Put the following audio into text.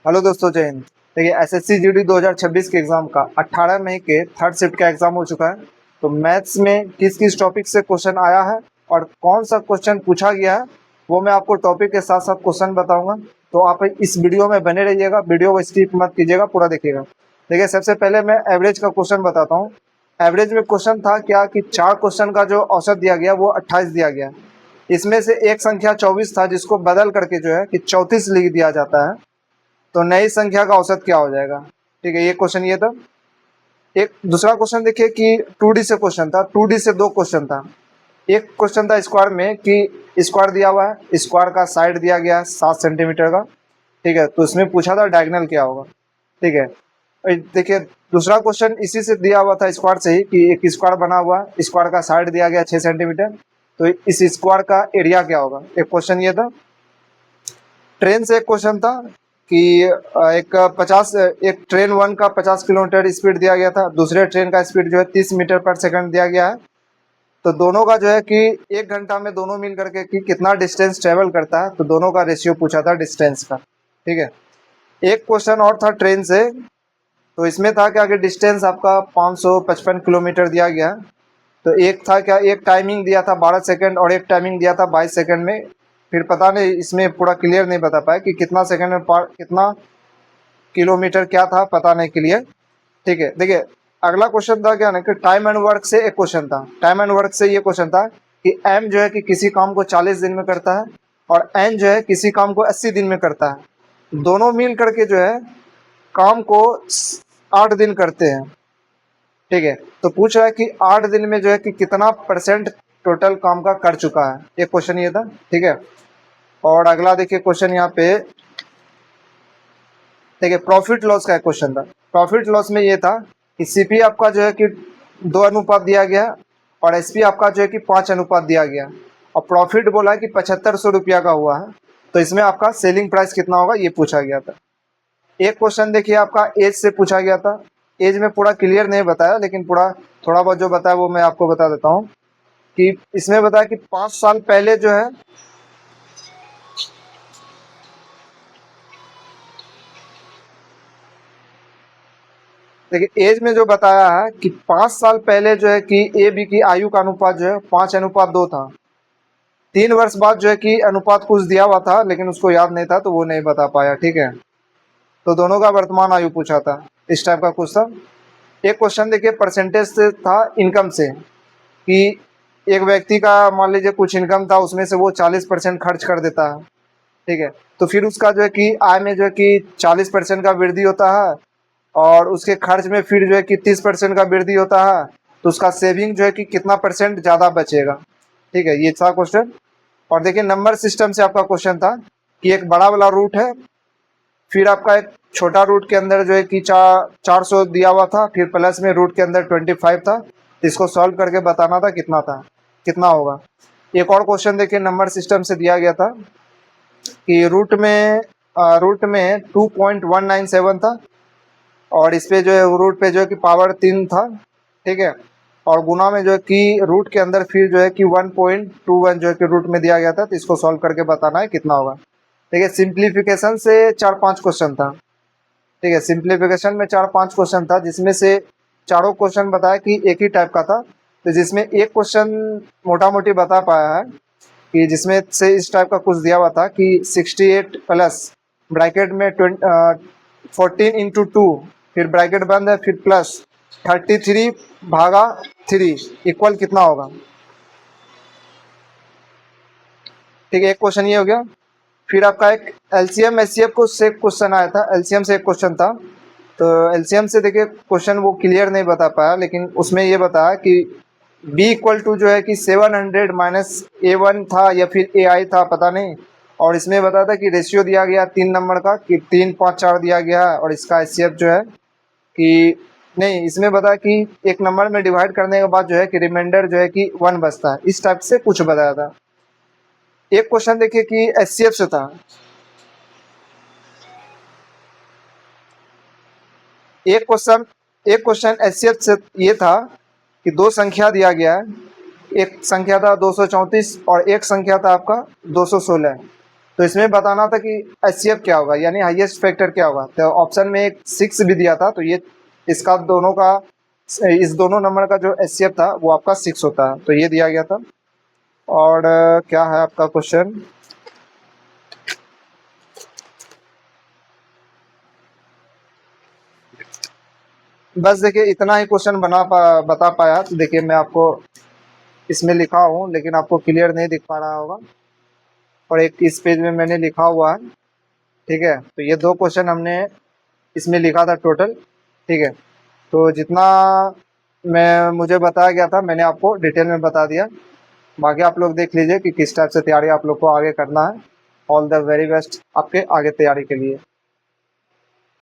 Hello दोस्तों, जय हिंद। देखिए, एसएससी जीडी 2026 के एग्जाम का 18 मई के थर्ड शिफ्ट का एग्जाम हो चुका है। तो मैथ्स में किस किस टॉपिक से क्वेश्चन आया है और कौन सा क्वेश्चन पूछा गया है, वो मैं आपको टॉपिक के साथ साथ क्वेश्चन बताऊंगा। तो आप इस वीडियो में बने रहिएगा, वीडियो को स्किप मत कीजिएगा, पूरा देखिएगा। देखिए, सबसे पहले मैं एवरेज का क्वेश्चन बताता हूँ। एवरेज में क्वेश्चन था क्या कि 4 क्वेश्चन का जो औसत दिया गया वो 28 दिया गया। इसमें से एक संख्या 24 था, जिसको बदल करके जो है कि 34 लिख दिया जाता है। तो नई संख्या का औसत क्या हो जाएगा। ठीक है, ये क्वेश्चन ये था। एक दूसरा क्वेश्चन देखिए कि 2D से क्वेश्चन था, 2D से दो क्वेश्चन था। एक क्वेश्चन था स्क्वायर में कि स्क्वायर दिया हुआ है, स्क्वायर का साइड दिया गया है 7 सेंटीमीटर का। ठीक है, तो इसमें पूछा था डायगोनल क्या होगा। ठीक है, देखिए दूसरा क्वेश्चन इसी से दिया हुआ था, स्क्वायर से ही, कि एक स्क्वायर बना हुआ है, स्क्वायर का साइड दिया गया 6 सेंटीमीटर। तो इस स्क्वायर का एरिया क्या होगा। एक क्वेश्चन ये था। ट्रेन से एक क्वेश्चन था कि एक ट्रेन वन का 50 किलोमीटर स्पीड दिया गया था, दूसरे ट्रेन का स्पीड जो है 30 मीटर पर सेकंड दिया गया है। तो दोनों का जो है कि एक घंटा में दोनों मिल करके कि कितना डिस्टेंस ट्रेवल करता है, तो दोनों का रेशियो पूछा था डिस्टेंस का। ठीक है, एक क्वेश्चन और था ट्रेन से। तो इसमें था क्या कि डिस्टेंस आपका 555 किलोमीटर दिया गया। तो एक था क्या, एक टाइमिंग दिया था 12 सेकंड और एक टाइमिंग दिया था 22 सेकंड में। फिर पता नहीं, इसमें पूरा क्लियर नहीं बता पाया कि कितना सेकंड में कितना किलोमीटर क्या था, पता नहीं क्लियर। ठीक है, देखिए अगला क्वेश्चन था क्या ना कि टाइम एंड वर्क से एक क्वेश्चन था। टाइम एंड वर्क से ये क्वेश्चन था कि एम जो है कि किसी काम को 40 दिन में करता है और एन जो है किसी काम को 80 दिन में करता है। दोनों मिल करके जो है काम को 8 दिन करते हैं। ठीक है, तो पूछ रहा है कि 8 दिन में जो है कि कितना परसेंट टोटल काम का कर चुका है। एक क्वेश्चन ये था। ठीक है, और अगला देखिए क्वेश्चन यहाँ पे। देखिए प्रॉफिट लॉस का एक क्वेश्चन था। प्रॉफिट लॉस में ये था कि सीपी आपका जो है कि 2 अनुपात दिया गया और एसपी आपका जो है कि 5 अनुपात दिया गया और प्रॉफिट बोला है कि 7500 रुपया का हुआ है। तो इसमें आपका सेलिंग प्राइस कितना होगा, ये पूछा गया था। एक क्वेश्चन देखिए आपका एज से पूछा गया था। एज में पूरा क्लियर नहीं बताया, लेकिन पूरा थोड़ा बहुत जो बताया वो मैं आपको बता देता हूँ। कि इसमें बताया कि 5 साल पहले जो है, देखिए एज में जो बताया है कि 5 साल पहले जो है कि ए बी की आयु का अनुपात जो है 5:2 था। 3 वर्ष बाद जो है कि अनुपात कुछ दिया हुआ था, लेकिन उसको याद नहीं था तो वो नहीं बता पाया। ठीक है, तो दोनों का वर्तमान आयु पूछा था, इस टाइप का कुछ था। एक क्वेश्चन देखिए परसेंटेज से था, इनकम से, कि एक व्यक्ति का मान लीजिए कुछ इनकम था, उसमें से वो 40% खर्च कर देता है। ठीक है, तो फिर उसका जो है कि आय में जो है कि 40% का वृद्धि होता है और उसके खर्च में फिर जो है कि 30% का वृद्धि होता है। तो उसका सेविंग जो है कि कितना परसेंट ज़्यादा बचेगा। ठीक है, ये था क्वेश्चन। और देखिए नंबर सिस्टम से आपका क्वेश्चन था कि एक बड़ा वाला रूट है, फिर आपका एक छोटा रूट के अंदर जो है कि 400 दिया हुआ था, फिर प्लस में रूट के अंदर 25 था। इसको सॉल्व करके बताना था कितना था, कितना होगा। एक और क्वेश्चन देखिए नंबर सिस्टम से दिया गया था कि रूट में 2.197 था और इस पे जो है रूट पे जो है कि पावर 3 था। ठीक है, और गुना में जो है कि रूट के अंदर फिर जो है कि 1.21 जो है कि रूट में दिया गया था। तो इसको सॉल्व करके बताना है कितना होगा। ठीक है, सिंप्लीफिकेशन से 4-5 क्वेश्चन था। ठीक है, सिंप्लीफिकेशन में 4-5 क्वेश्चन था, जिसमें से चारों क्वेश्चन बताया कि एक ही टाइप का था। तो जिसमें एक क्वेश्चन मोटा मोटी बता पाया है कि जिसमें से इस टाइप का कुछ दिया हुआ था कि 68 प्लस ब्रैकेट में 14 × 2, फिर ब्रैकेट बंद है, फिर प्लस 33/3 इक्वल कितना होगा। ठीक है, एक क्वेश्चन ये हो गया। फिर आपका एक एलसीएम एचसीएफ को से क्वेश्चन आया था। एलसीएम से एक क्वेश्चन था। तो एलसीएम से देखिए क्वेश्चन वो क्लियर नहीं बता पाया, लेकिन उसमें ये बताया कि बी इक्वल टू जो है कि 700 माइनस A1 था या फिर AI था, पता नहीं। और इसमें बताया था कि रेशियो दिया गया 3 नंबर का कि 3:5:4 दिया गया है और इसका एचसीएफ जो है कि नहीं, इसमें बताया कि एक नंबर में डिवाइड करने के बाद जो है कि रिमाइंडर जो है कि 1 बचता है। इस टाइप से कुछ बताया था। एक क्वेश्चन देखिए कि एचसीएफ से था। एक क्वेश्चन एचसीएफ से ये था कि दो संख्या दिया गया है। एक संख्या था 234 और एक संख्या था आपका 216। तो इसमें बताना था कि एचसीएफ क्या होगा, यानी हाईएस्ट फैक्टर क्या होगा। तो ऑप्शन में एक 6 भी दिया था, तो ये इसका दोनों का, इस दोनों नंबर का जो एचसीएफ था वो आपका 6 होता है, तो ये दिया गया था। और क्या है आपका क्वेश्चन, बस देखिए इतना ही क्वेश्चन बता पाया। तो देखिए मैं आपको इसमें लिखा हूँ, लेकिन आपको क्लियर नहीं दिख पा रहा होगा, और एक इस पेज में मैंने लिखा हुआ है, ठीक है। तो ये 2 क्वेश्चन हमने इसमें लिखा था टोटल, ठीक है। तो जितना मुझे बताया गया था मैंने आपको डिटेल में बता दिया। बाकी आप लोग देख लीजिए कि किस टाइप से तैयारी आप लोग को आगे करना है। ऑल द वेरी बेस्ट आपके आगे तैयारी के लिए।